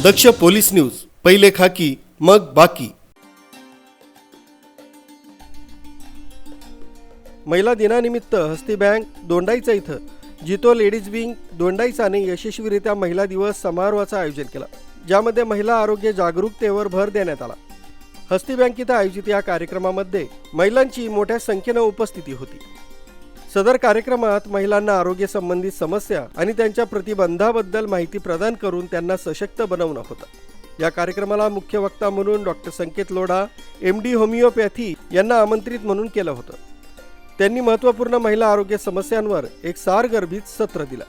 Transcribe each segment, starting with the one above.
दक्ष police news, पहिले खाकी मग बाकी। महिला दिनानिमित्त हस्ती बँक दोंडाईचा इथं जितो लेडीज विंग दोंडाईचाने यशस्वीरित्या महिला दिवस समारोहाचं आयोजन केलं, ज्यामध्ये महिला आरोग्य जागरूकतेवर भर देण्यात आला। हस्ती बँक इथं आयोजित या कार्यक्रमामध्ये महिलांची मोठ्या संख्येने उपस्थिती होती। सदर कार्यक्रमात महिलांना आरोग्य संबंधित समस्या आणि त्यांच्या प्रतिबंधाबद्दल माहिती प्रदान करून त्यांना सशक्त बनवणं होतं। या कार्यक्रमाला मुख्य वक्ता म्हणून डॉक्टर संकेत लोढा, MD होमिओपॅथी यांना आमंत्रित म्हणून केलं होतं। त्यांनी महत्त्वपूर्ण महिला आरोग्य समस्यांवर एक सारगर्भित सत्र दिलं।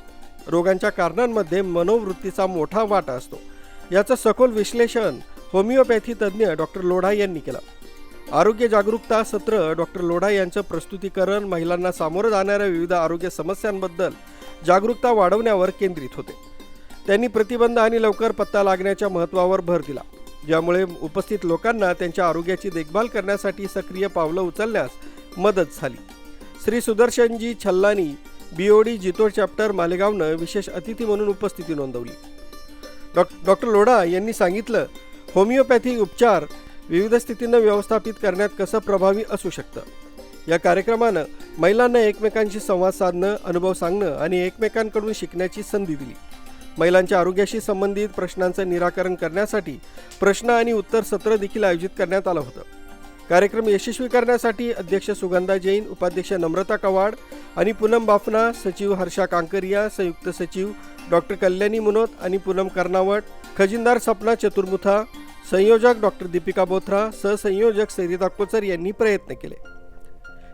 रोगांच्या कारणांमध्ये मनोवृत्तीचा मोठा वाटा असतो, याचं सखोल विश्लेषण होमिओपॅथी तज्ज्ञ डॉक्टर लोढा यांनी केलं। आरोग्य जागरूकता सत्र डॉक्टर लोढा यांचं प्रस्तुतीकरण महिलांना सामोरं जाणाऱ्या विविध आरोग्य समस्यांबद्दल जागरूकता वाढवण्यावर केंद्रित होते। त्यांनी प्रतिबंध आणि लवकर पत्ता लागण्याच्या महत्त्वावर भर दिला, ज्यामुळे उपस्थित लोकांना त्यांच्या आरोग्याची देखभाल करण्यासाठी सक्रिय पावलं उचलण्यास मदत झाली। श्री सुदर्शनजी छल्लानी, BOD जितो चॅप्टर मालेगावनं विशेष अतिथी म्हणून उपस्थिती नोंदवली। डॉक्टर लोढा यांनी सांगितलं, होमिओपॅथी उपचार विविध स्थितींना व्यवस्थापित करण्यात कसं प्रभावी असू शकतं। या कार्यक्रमानं महिलांना एकमेकांशी संवाद साधणं, अनुभव सांगणं आणि एकमेकांकडून शिकण्याची संधी दिली। महिलांच्या आरोग्याशी संबंधित प्रश्नांचं निराकरण करण्यासाठी प्रश्न आणि उत्तर सत्र देखील आयोजित करण्यात आलं होतं। कार्यक्रम यशस्वी करण्यासाठी अध्यक्ष सुगंधा जैन, उपाध्यक्ष नम्रता कवाड आणि पूनम बाफना, सचिव हर्षा कांकरिया, संयुक्त सचिव डॉक्टर कल्याणी मुनोत आणि पूनम कर्नावट, खजिनदार सपना चतुर्मुथा, संयोजक डॉक्टर दीपिका बोथरा, सहसंयोजक सरिता कोचर यांनी प्रयत्न केले।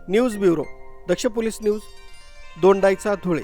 न्यूज ब्युरो, दक्ष पोलीस न्यूज, दोंडाईचा धुळे।